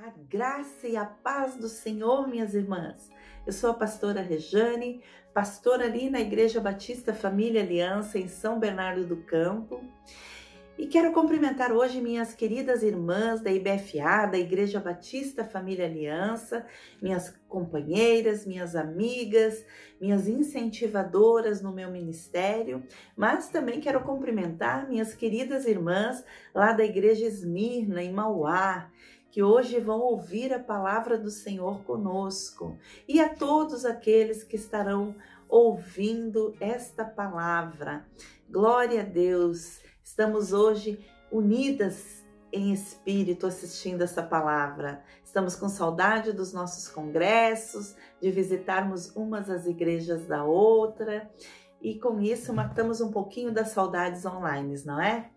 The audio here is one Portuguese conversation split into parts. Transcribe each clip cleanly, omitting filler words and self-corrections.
A graça e a paz do Senhor, minhas irmãs. Eu sou a pastora Rejane, pastora ali na Igreja Batista Família Aliança, em São Bernardo do Campo. E quero cumprimentar hoje minhas queridas irmãs da IBFA, da Igreja Batista Família Aliança, minhas companheiras, minhas amigas, minhas incentivadoras no meu ministério, mas também quero cumprimentar minhas queridas irmãs lá da Igreja Esmirna, em Mauá, que hoje vão ouvir a palavra do Senhor conosco, e a todos aqueles que estarão ouvindo esta palavra. Glória a Deus! Estamos hoje unidas em espírito assistindo essa palavra. Estamos com saudade dos nossos congressos, de visitarmos umas as igrejas da outra, e com isso matamos um pouquinho das saudades online, não é?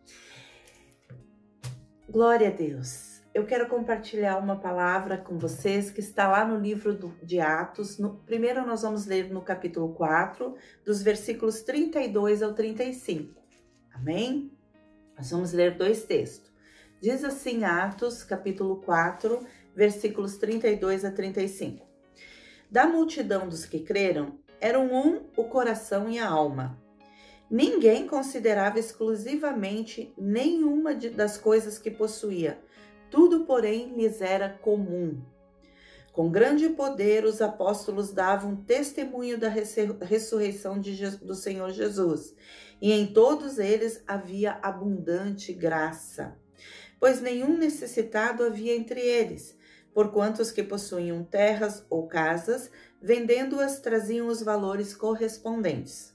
Glória a Deus! Eu quero compartilhar uma palavra com vocês que está lá no livro de Atos. Primeiro nós vamos ler no capítulo 4, dos versículos 32 ao 35. Amém? Nós vamos ler dois textos. Diz assim Atos, capítulo 4, versículos 32 a 35. Da multidão dos que creram, eram um o coração e a alma. Ninguém considerava exclusivamente nenhuma das coisas que possuía. Tudo, porém, lhes era comum. Com grande poder, os apóstolos davam testemunho da ressurreição do Senhor Jesus, e em todos eles havia abundante graça. Pois nenhum necessitado havia entre eles, porquanto os que possuíam terras ou casas, vendendo-as, traziam os valores correspondentes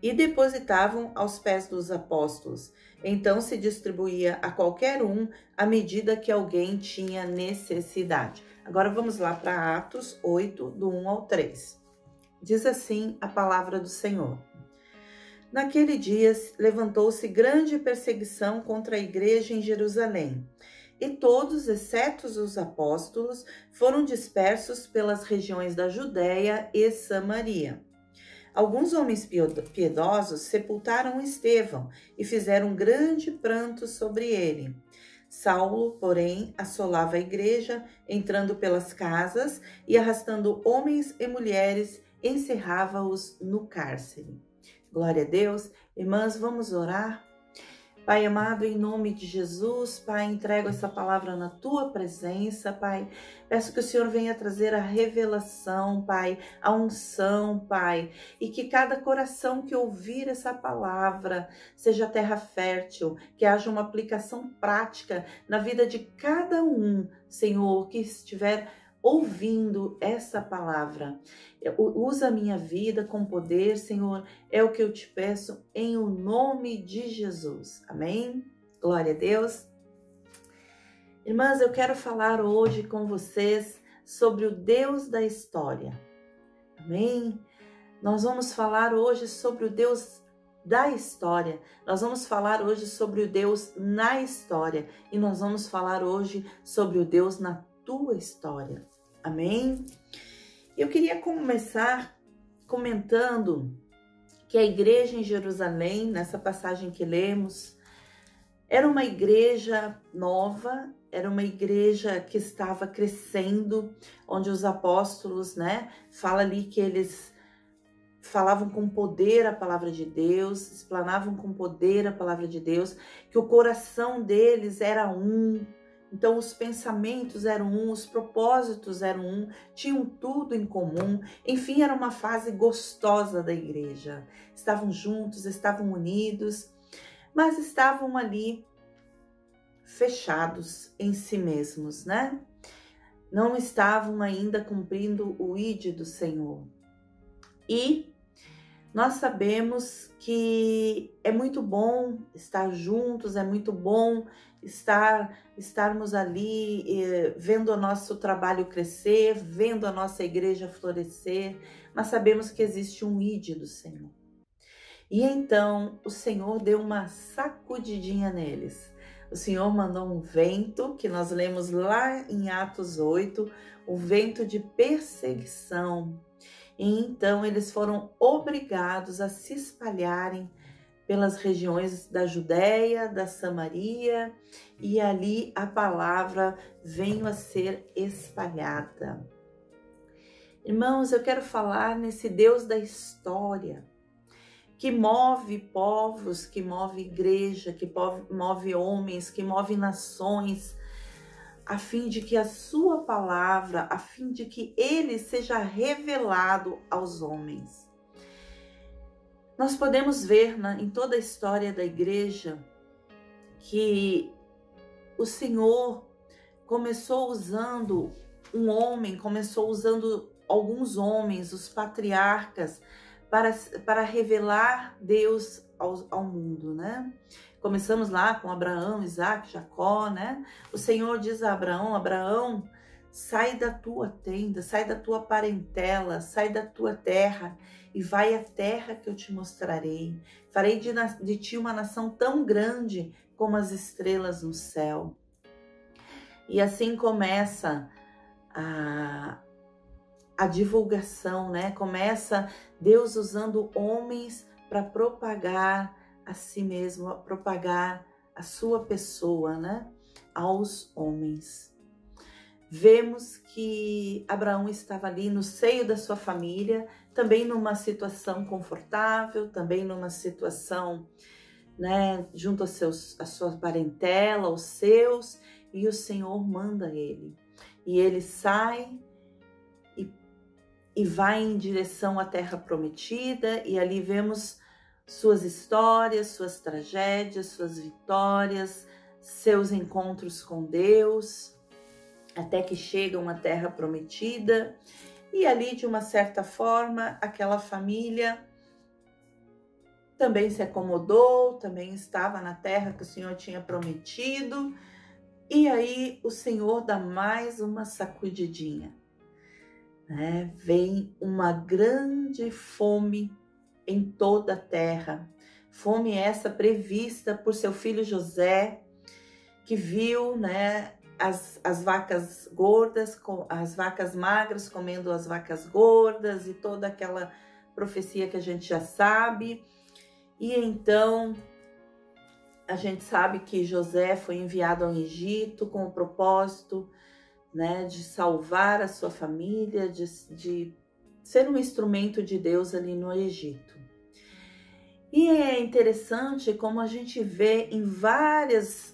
e depositavam aos pés dos apóstolos. Então se distribuía a qualquer um à medida que alguém tinha necessidade. Agora vamos lá para Atos 8, do 1 ao 3. Diz assim a palavra do Senhor. Naquele dia levantou-se grande perseguição contra a igreja em Jerusalém, e todos, exceto os apóstolos, foram dispersos pelas regiões da Judéia e Samaria. Alguns homens piedosos sepultaram Estevão e fizeram grande pranto sobre ele. Saulo, porém, assolava a igreja, entrando pelas casas e arrastando homens e mulheres, encerrava-os no cárcere. Glória a Deus. Irmãs, vamos orar? Pai amado, em nome de Jesus, Pai, entrego essa palavra na Tua presença, Pai. Peço que o Senhor venha trazer a revelação, Pai, a unção, Pai, e que cada coração que ouvir essa palavra seja terra fértil, que haja uma aplicação prática na vida de cada um, Senhor, que estiver ouvindo essa palavra. Usa a minha vida com poder, Senhor, é o que eu te peço em o nome de Jesus. Amém? Glória a Deus. Irmãs, eu quero falar hoje com vocês sobre o Deus da história. Amém? Nós vamos falar hoje sobre o Deus da história. Nós vamos falar hoje sobre o Deus na história. E nós vamos falar hoje sobre o Deus na tua história. Amém? Eu queria começar comentando que a igreja em Jerusalém, nessa passagem que lemos, era uma igreja nova, era uma igreja que estava crescendo, onde os apóstolos, fala ali que eles falavam com poder a palavra de Deus, explanavam com poder a palavra de Deus, que o coração deles era um. Então, os pensamentos eram um, os propósitos eram um, tinham tudo em comum. Enfim, era uma fase gostosa da igreja. Estavam juntos, estavam unidos, mas estavam ali fechados em si mesmos, Não estavam ainda cumprindo o ID do Senhor. E nós sabemos que é muito bom estar juntos, é muito bom estarmos ali vendo o nosso trabalho crescer, vendo a nossa igreja florescer, mas sabemos que existe um ID do Senhor. E então o Senhor deu uma sacudidinha neles. O Senhor mandou um vento, que nós lemos lá em Atos 8, um vento de perseguição. E então eles foram obrigados a se espalharem pelas regiões da Judéia, da Samaria, e ali a palavra veio a ser espalhada. Irmãos, eu quero falar nesse Deus da história, que move povos, que move igreja, que move homens, que move nações, a fim de que a sua palavra, a fim de que ele seja revelado aos homens. Nós podemos ver em toda a história da igreja que o Senhor começou usando um homem, começou usando alguns homens, os patriarcas, para revelar Deus ao mundo, né? Começamos lá com Abraão, Isaac, Jacó, né? O Senhor diz a Abraão: Abraão, sai da tua tenda, sai da tua parentela, sai da tua terra e vai à terra que eu te mostrarei. Farei de ti uma nação tão grande como as estrelas no céu. E assim começa a divulgação, né? Começa Deus usando homens para propagar a si mesmo, propagar a sua pessoa, né? Aos homens. Vemos que Abraão estava ali no seio da sua família, também numa situação confortável, também numa situação, né, junto a sua parentela, aos seus, e o Senhor manda ele. E ele sai e vai em direção à terra prometida, e ali vemos suas histórias, suas tragédias, suas vitórias, seus encontros com Deus, até que chegam à terra prometida. E ali, de uma certa forma, aquela família também se acomodou, também estava na terra que o Senhor tinha prometido. E aí o Senhor dá mais uma sacudidinha, né? Vem uma grande fome em toda a terra. Fome essa prevista por seu filho José, que viu, né, as vacas gordas, as vacas magras comendo as vacas gordas, e toda aquela profecia que a gente já sabe. E então a gente sabe que José foi enviado ao Egito com o propósito, né, de salvar a sua família, de ser um instrumento de Deus ali no Egito. E é interessante como a gente vê em vários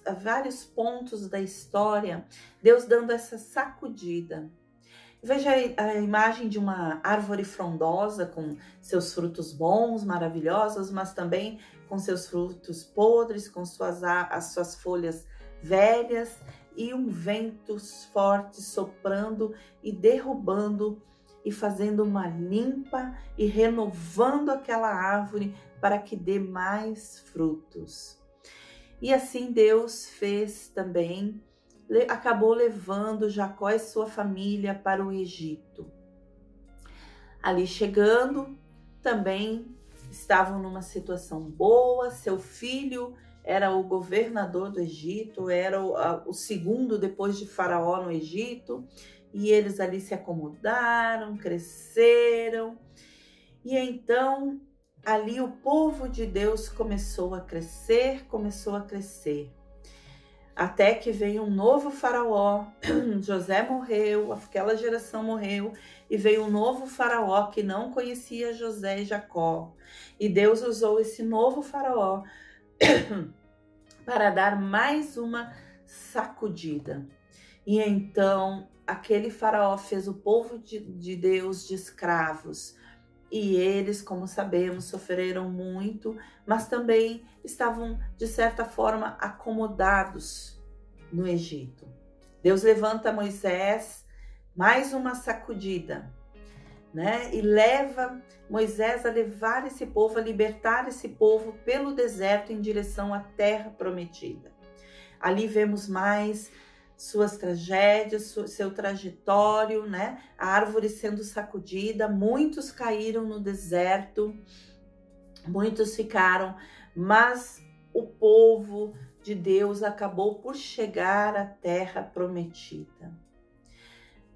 pontos da história, Deus dando essa sacudida. Veja a imagem de uma árvore frondosa com seus frutos bons, maravilhosos, mas também com seus frutos podres, com as suas folhas velhas, e um vento forte soprando e derrubando e fazendo uma limpa e renovando aquela árvore para que dê mais frutos. E assim Deus fez também, acabou levando Jacó e sua família para o Egito. Ali chegando, também estavam numa situação boa, seu filho era o governador do Egito, era o segundo depois de Faraó no Egito, e eles ali se acomodaram, cresceram, e então ali o povo de Deus começou a crescer, até que veio um novo faraó. José morreu, aquela geração morreu, e veio um novo faraó que não conhecia José e Jacó, e Deus usou esse novo faraó para dar mais uma sacudida. E então aquele faraó fez o povo de Deus de escravos, e eles, como sabemos, sofreram muito, mas também estavam, de certa forma, acomodados no Egito. Deus levanta Moisés, mais uma sacudida, né? E leva Moisés a levar esse povo, a libertar esse povo pelo deserto em direção à terra prometida. Ali vemos mais suas tragédias, seu trajetório, né? A árvore sendo sacudida, muitos caíram no deserto, muitos ficaram, mas o povo de Deus acabou por chegar à terra prometida.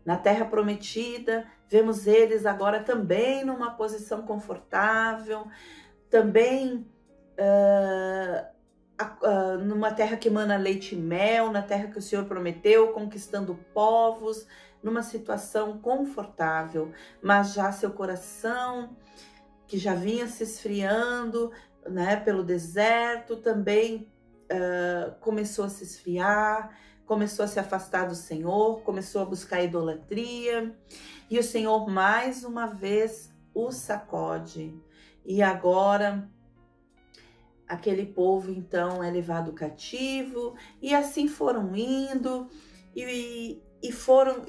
Na terra prometida, vemos eles agora também numa posição confortável, também numa terra que emana leite e mel, na terra que o Senhor prometeu, conquistando povos, numa situação confortável, mas já seu coração, que já vinha se esfriando, né, pelo deserto, também começou a se esfriar, começou a se afastar do Senhor, começou a buscar idolatria, e o Senhor mais uma vez o sacode. E agora aquele povo então é levado cativo, e assim foram indo, e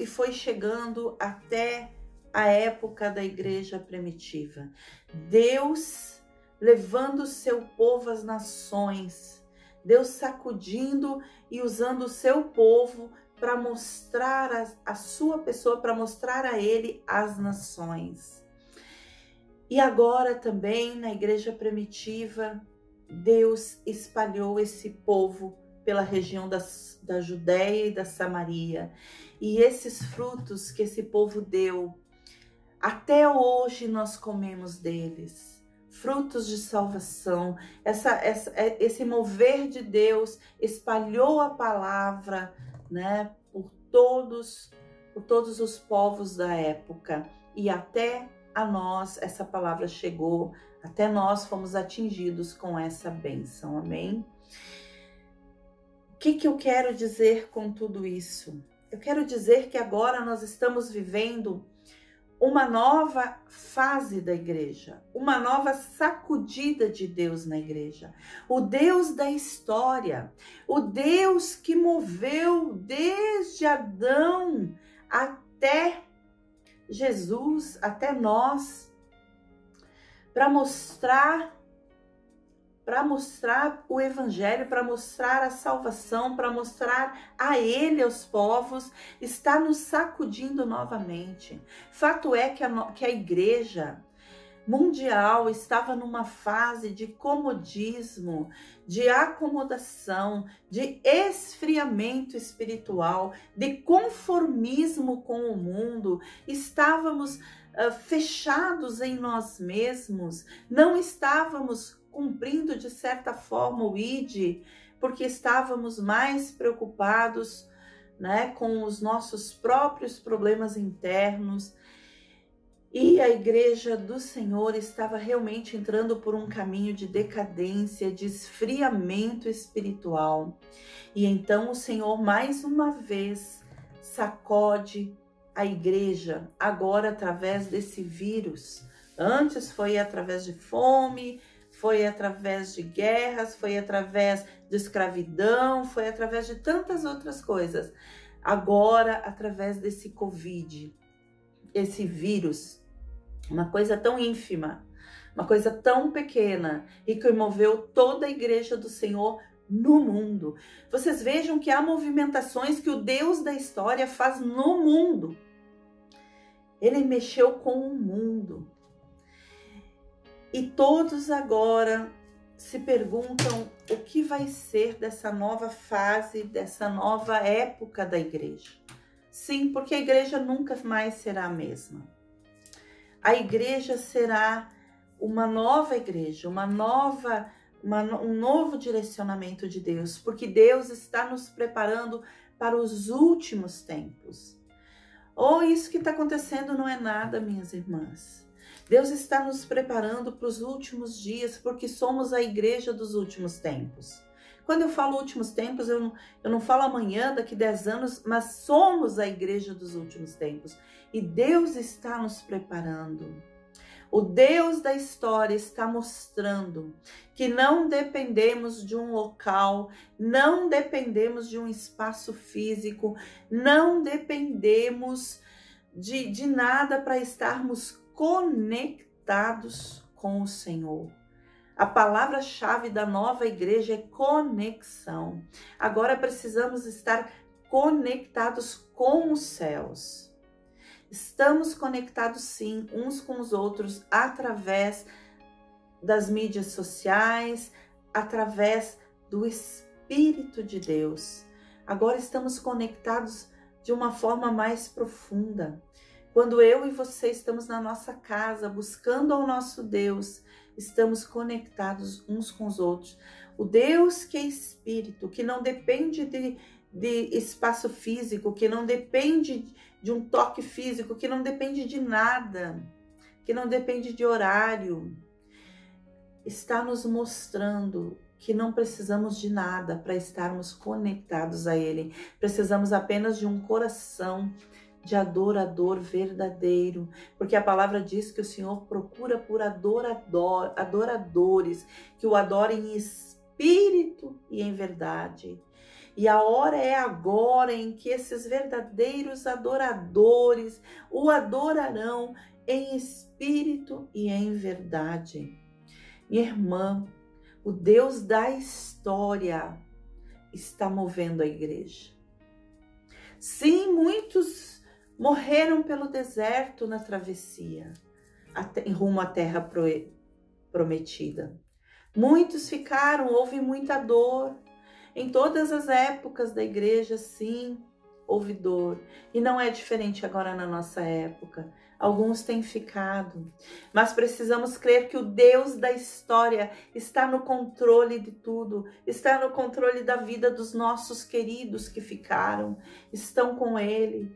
foi chegando até a época da igreja primitiva. Deus levando o seu povo às nações, Deus sacudindo e usando o seu povo para mostrar a sua pessoa, para mostrar a ele as nações. E agora também na igreja primitiva, Deus espalhou esse povo pela região da Judéia e da Samaria. E esses frutos que esse povo deu, até hoje nós comemos deles. Frutos de salvação, esse mover de Deus espalhou a palavra, né, por todos os povos da época, e até a nós essa palavra chegou, até nós fomos atingidos com essa bênção, amém? O que eu quero dizer com tudo isso? Eu quero dizer que agora nós estamos vivendo uma nova fase da igreja, uma nova sacudida de Deus na igreja. O Deus da história, o Deus que moveu desde Adão até Jesus, até nós, para mostrar o evangelho, para mostrar a salvação, para mostrar a ele, aos povos, está nos sacudindo novamente. Fato é que a igreja mundial estava numa fase de comodismo, de acomodação, de esfriamento espiritual, de conformismo com o mundo. Estávamos fechados em nós mesmos, não estávamos cumprindo de certa forma o ID, porque estávamos mais preocupados, né, com os nossos próprios problemas internos. E a igreja do Senhor estava realmente entrando por um caminho de decadência, de esfriamento espiritual. E então o Senhor mais uma vez sacode a igreja, agora através desse vírus. Antes foi através de fome, foi através de guerras, foi através de escravidão, foi através de tantas outras coisas. Agora, através desse Covid, esse vírus, uma coisa tão ínfima, uma coisa tão pequena, e que moveu toda a igreja do Senhor no mundo. Vocês vejam que há movimentações que o Deus da história faz no mundo. Ele mexeu com o mundo. E todos agora se perguntam o que vai ser dessa nova fase, dessa nova época da igreja. Sim, porque a igreja nunca mais será a mesma. A igreja será uma nova igreja, um novo direcionamento de Deus, porque Deus está nos preparando para os últimos tempos. Isso que está acontecendo não é nada, minhas irmãs. Deus está nos preparando para os últimos dias, porque somos a igreja dos últimos tempos. Quando eu falo últimos tempos, eu não falo amanhã, daqui 10 anos, mas somos a igreja dos últimos tempos. E Deus está nos preparando. O Deus da história está mostrando que não dependemos de um local, não dependemos de um espaço físico, não dependemos de nada para estarmos conectados com o Senhor. A palavra-chave da nova igreja é conexão. Agora precisamos estar conectados com os céus. Estamos conectados sim, uns com os outros, através das mídias sociais, através do Espírito de Deus. Agora estamos conectados de uma forma mais profunda, Quando eu e você estamos na nossa casa, buscando ao nosso Deus, estamos conectados uns com os outros. O Deus que é Espírito, que não depende de espaço físico, que não depende de um toque físico, que não depende de nada, que não depende de horário, está nos mostrando que não precisamos de nada para estarmos conectados a Ele. Precisamos apenas de um coração de adorador verdadeiro, porque a palavra diz que o Senhor procura por adoradores, que o adorem em espírito e em verdade. E a hora é agora em que esses verdadeiros adoradores o adorarão em espírito e em verdade. Minha irmã, o Deus da história está movendo a igreja. Sim, muitos morreram pelo deserto na travessia, em rumo à terra prometida. Muitos ficaram, houve muita dor. Em todas as épocas da igreja, sim, houve dor. E não é diferente agora na nossa época. Alguns têm ficado, mas precisamos crer que o Deus da história está no controle de tudo, está no controle da vida dos nossos queridos que ficaram, estão com Ele.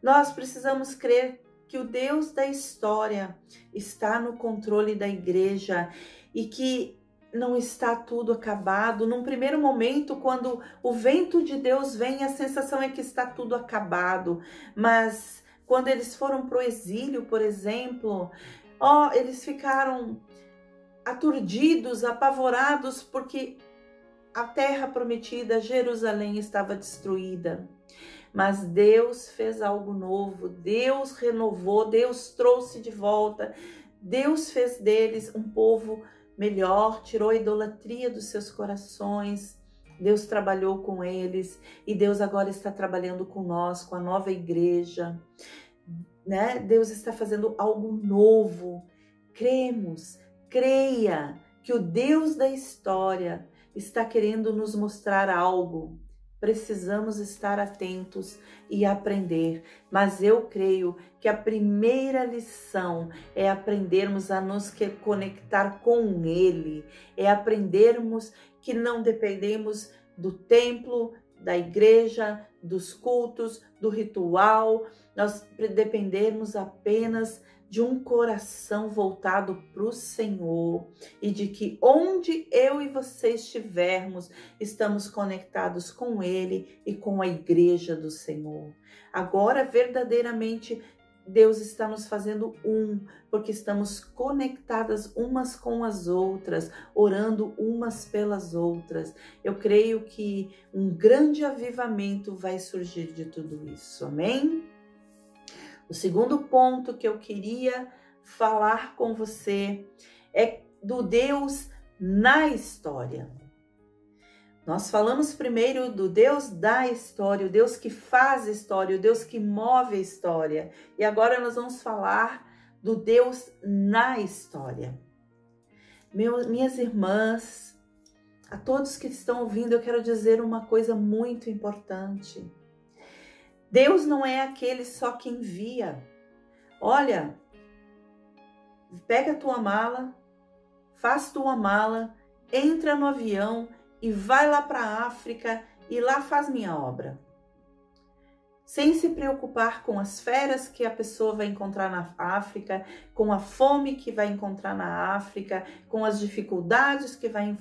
Nós precisamos crer que o Deus da história está no controle da igreja e que não está tudo acabado. Num primeiro momento, quando o vento de Deus vem, a sensação é que está tudo acabado, mas quando eles foram para o exílio, por exemplo, eles ficaram aturdidos, apavorados, porque a terra prometida, Jerusalém, estava destruída. Mas Deus fez algo novo, Deus renovou, Deus trouxe de volta, Deus fez deles um povo melhor, tirou a idolatria dos seus corações. Deus trabalhou com eles e Deus agora está trabalhando com nós, com a nova igreja, né? Deus está fazendo algo novo. Cremos, creia que o Deus da história está querendo nos mostrar algo. Precisamos estar atentos e aprender, mas eu creio que a primeira lição é aprendermos a nos conectar com Ele, é aprendermos que não dependemos do templo, da igreja, dos cultos, do ritual, nós dependemos apenas de um coração voltado para o Senhor e de que onde eu e você estivermos, estamos conectados com Ele e com a igreja do Senhor. Agora, verdadeiramente, Deus está nos fazendo porque estamos conectadas umas com as outras, orando umas pelas outras. Eu creio que um grande avivamento vai surgir de tudo isso, amém? O segundo ponto que eu queria falar com você é do Deus na história. Nós falamos primeiro do Deus da história, o Deus que faz a história, o Deus que move a história. E agora nós vamos falar do Deus na história. Minhas irmãs, a todos que estão ouvindo, eu quero dizer uma coisa muito importante. Deus não é aquele só que envia. Olha, pega a tua mala, faz tua mala, entra no avião e vai lá para a África e lá faz minha obra. Sem se preocupar com as feras que a pessoa vai encontrar na África, com a fome que vai encontrar na África, com as dificuldades que vai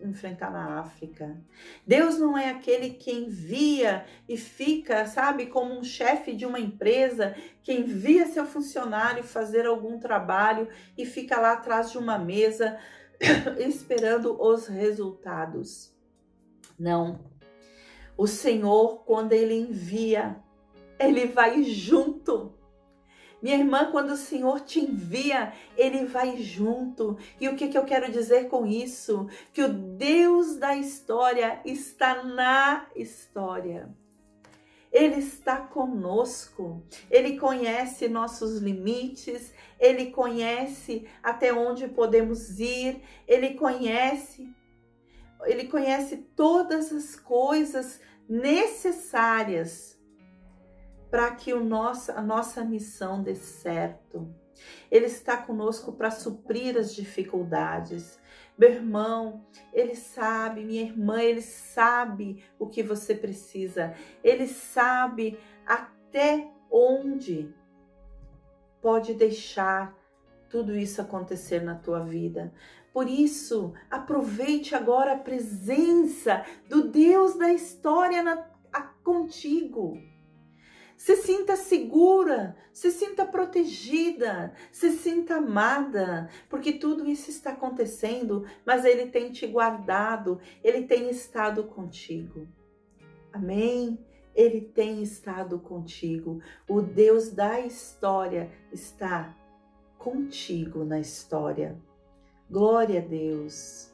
enfrentar na África. Deus não é aquele que envia e fica, sabe, como um chefe de uma empresa que envia seu funcionário fazer algum trabalho e fica lá atrás de uma mesa esperando os resultados. Não. O Senhor, quando Ele envia, Ele vai junto. Minha irmã, quando o Senhor te envia, Ele vai junto. E o que eu quero dizer com isso? Que o Deus da história está na história. Ele está conosco, Ele conhece nossos limites, Ele conhece até onde podemos ir, Ele conhece todas as coisas necessárias para que a nossa missão dê certo. Ele está conosco para suprir as dificuldades. Meu irmão, Ele sabe, minha irmã, Ele sabe o que você precisa. Ele sabe até onde pode deixar tudo isso acontecer na tua vida. Por isso, aproveite agora a presença do Deus da história contigo. Se sinta segura, se sinta protegida, se sinta amada, porque tudo isso está acontecendo, mas Ele tem te guardado, Ele tem estado contigo. Amém? Ele tem estado contigo. O Deus da história está contigo na história. Glória a Deus.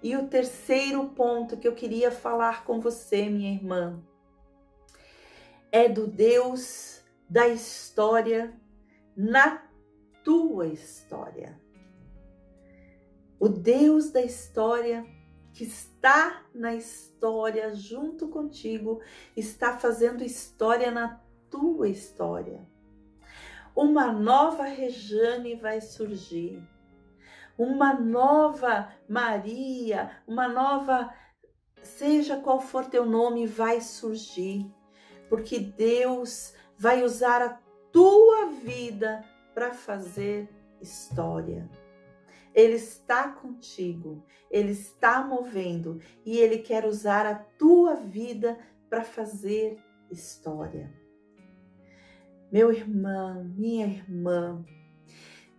E o terceiro ponto que eu queria falar com você, minha irmã, é do Deus da história na tua história. O Deus da história que está na história junto contigo, está fazendo história na tua história. Uma nova Rejane vai surgir. Uma nova Maria, uma nova, seja qual for teu nome, vai surgir. Porque Deus vai usar a tua vida para fazer história. Ele está contigo, Ele está movendo e Ele quer usar a tua vida para fazer história. Meu irmão, minha irmã,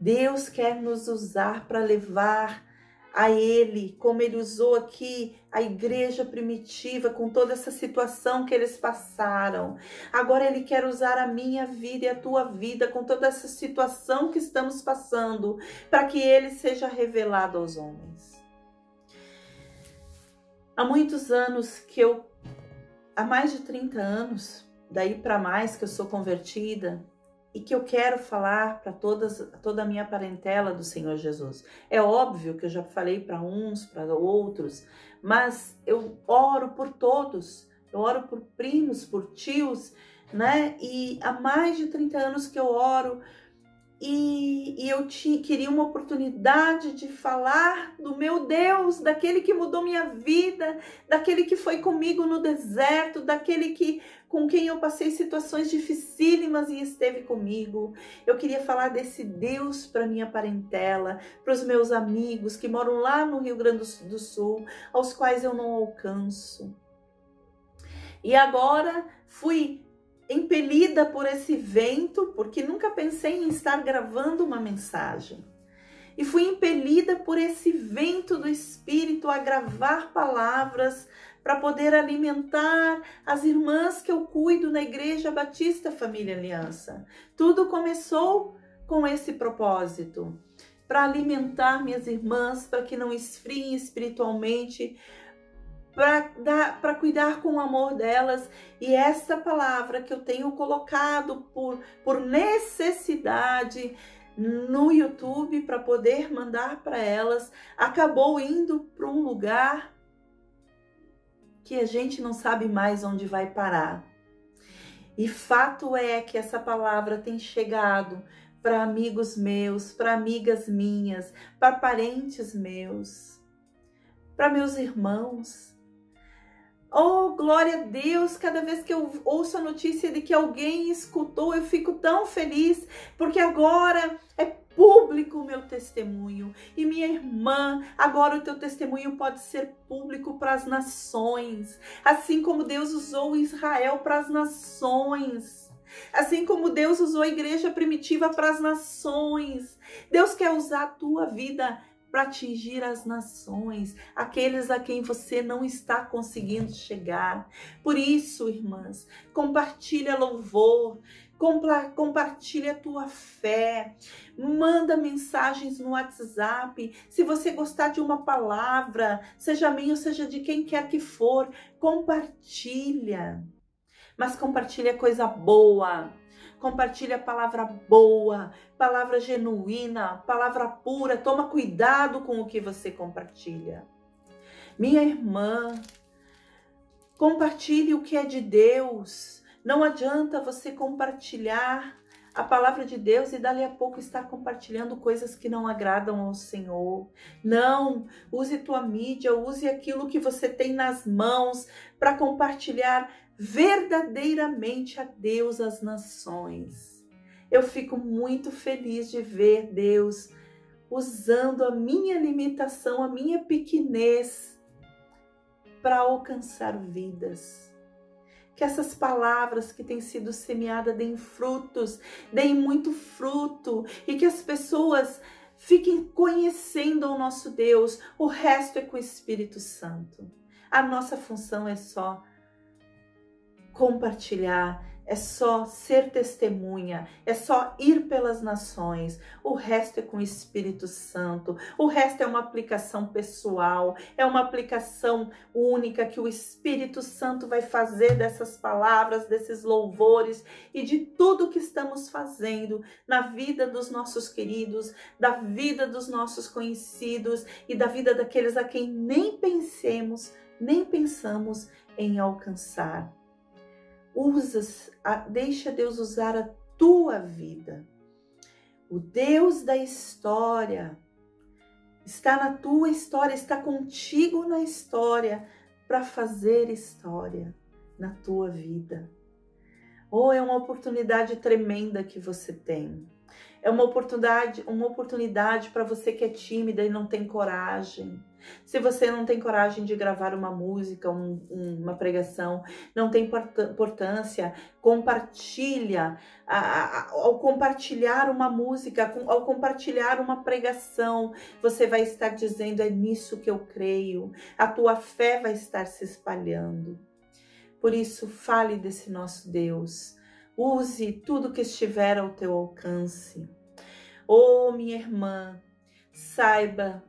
Deus quer nos usar para levar a Ele, como Ele usou aqui a igreja primitiva, com toda essa situação que eles passaram. Agora Ele quer usar a minha vida e a tua vida, com toda essa situação que estamos passando, para que Ele seja revelado aos homens. Há muitos anos há mais de 30 anos, daí para mais que eu sou convertida, e que eu quero falar para toda a minha parentela do Senhor Jesus. É óbvio que eu já falei para uns, para outros, mas eu oro por todos, eu oro por primos, por tios, né? E há mais de 30 anos que eu oro, e eu queria uma oportunidade de falar do meu Deus, daquele que mudou minha vida, daquele que foi comigo no deserto, daquele com quem eu passei situações dificílimas e esteve comigo. Eu queria falar desse Deus para minha parentela, para os meus amigos que moram lá no Rio Grande do Sul, aos quais eu não alcanço. E agora fui impelida por esse vento, porque nunca pensei em estar gravando uma mensagem. E fui impelida por esse vento do Espírito a gravar palavras para poder alimentar as irmãs que eu cuido na Igreja Batista Família Aliança. Tudo começou com esse propósito, para alimentar minhas irmãs, para que não esfriem espiritualmente, para cuidar com o amor delas. E essa palavra que eu tenho colocado por necessidade no YouTube para poder mandar para elas, acabou indo para um lugar que a gente não sabe mais onde vai parar. E fato é que essa palavra tem chegado para amigos meus, para amigas minhas, para parentes meus, para meus irmãos. Oh, glória a Deus, cada vez que eu ouço a notícia de que alguém escutou, eu fico tão feliz, porque agora é público o meu testemunho. E minha irmã, agora o teu testemunho pode ser público para as nações, assim como Deus usou Israel para as nações. Assim como Deus usou a igreja primitiva para as nações. Deus quer usar a tua vida para atingir as nações, aqueles a quem você não está conseguindo chegar. Por isso, irmãs, compartilha louvor, compartilha a tua fé, manda mensagens no WhatsApp. Se você gostar de uma palavra, seja minha ou seja de quem quer que for, compartilha. Mas compartilha coisa boa. Compartilha palavra boa, palavra genuína, palavra pura. Toma cuidado com o que você compartilha. Minha irmã, compartilhe o que é de Deus. Não adianta você compartilhar a palavra de Deus e dali a pouco estar compartilhando coisas que não agradam ao Senhor. Não, use tua mídia, use aquilo que você tem nas mãos para compartilhar verdadeiramente a Deus às nações. Eu fico muito feliz de ver Deus usando a minha limitação, a minha pequenez para alcançar vidas. Que essas palavras que têm sido semeadas deem frutos, deem muito fruto e que as pessoas fiquem conhecendo o nosso Deus. O resto é com o Espírito Santo. A nossa função é só compartilhar, é só ser testemunha, é só ir pelas nações. O resto é com o Espírito Santo. O resto é uma aplicação pessoal, é uma aplicação única que o Espírito Santo vai fazer dessas palavras, desses louvores e de tudo que estamos fazendo na vida dos nossos queridos, da vida dos nossos conhecidos e da vida daqueles a quem nem pensamos em alcançar. Deixa Deus usar a tua vida. O Deus da história está na tua história, está contigo na história para fazer história na tua vida. Oh, é uma oportunidade tremenda que você tem. É uma oportunidade para você que é tímida e não tem coragem. Se você não tem coragem de gravar uma música, uma pregação, não tem importância, compartilha. Ao compartilhar uma música, ao compartilhar uma pregação, você vai estar dizendo, é nisso que eu creio. A tua fé vai estar se espalhando. Por isso, fale desse nosso Deus. Use tudo que estiver ao teu alcance. Oh, minha irmã, saiba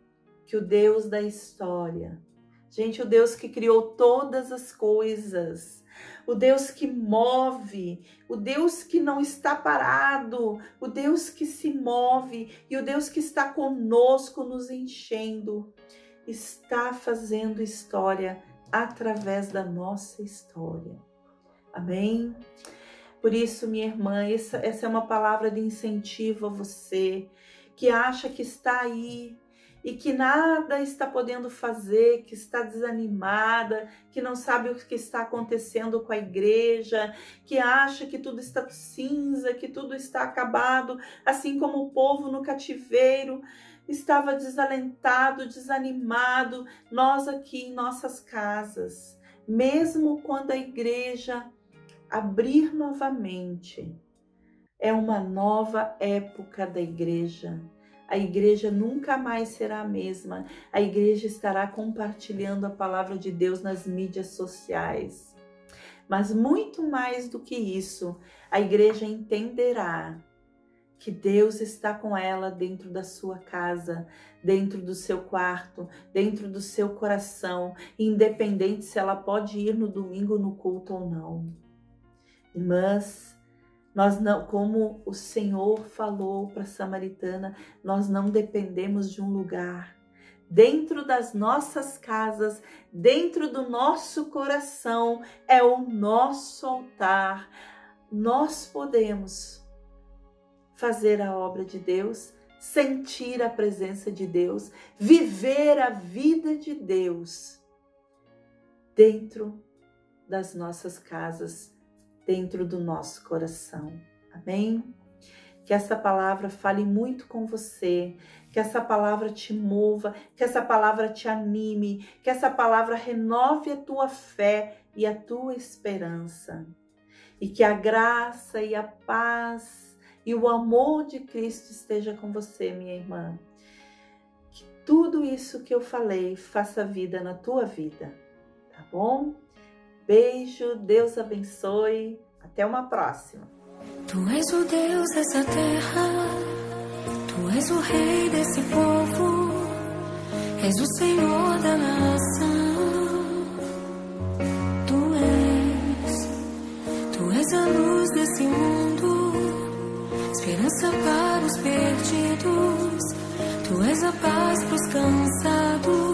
que o Deus da história, gente, o Deus que criou todas as coisas, o Deus que move, o Deus que não está parado, o Deus que se move e o Deus que está conosco nos enchendo, está fazendo história através da nossa história. Amém? Por isso, minha irmã, essa é uma palavra de incentivo a você, que acha que está aí e que nada está podendo fazer, que está desanimada, que não sabe o que está acontecendo com a igreja, que acha que tudo está cinza, que tudo está acabado, assim como o povo no cativeiro estava desalentado, desanimado, nós aqui em nossas casas, mesmo quando a igreja abrir novamente, é uma nova época da igreja. A igreja nunca mais será a mesma. A igreja estará compartilhando a palavra de Deus nas mídias sociais. Mas muito mais do que isso, a igreja entenderá que Deus está com ela dentro da sua casa, dentro do seu quarto, dentro do seu coração, independente se ela pode ir no domingo no culto ou não. Irmãs, nós não, como o Senhor falou para a samaritana, nós não dependemos de um lugar. Dentro das nossas casas, dentro do nosso coração, é o nosso altar. Nós podemos fazer a obra de Deus, sentir a presença de Deus, viver a vida de Deus dentro das nossas casas, dentro do nosso coração. Amém? Que essa palavra fale muito com você, que essa palavra te mova, que essa palavra te anime, que essa palavra renove a tua fé e a tua esperança. E que a graça e a paz e o amor de Cristo esteja com você, minha irmã. Que tudo isso que eu falei faça vida na tua vida, tá bom? Beijo, Deus abençoe. Até uma próxima. Tu és o Deus dessa terra, Tu és o Rei desse povo, és o Senhor da nação. Tu és a luz desse mundo, esperança para os perdidos. Tu és a paz para os cansados.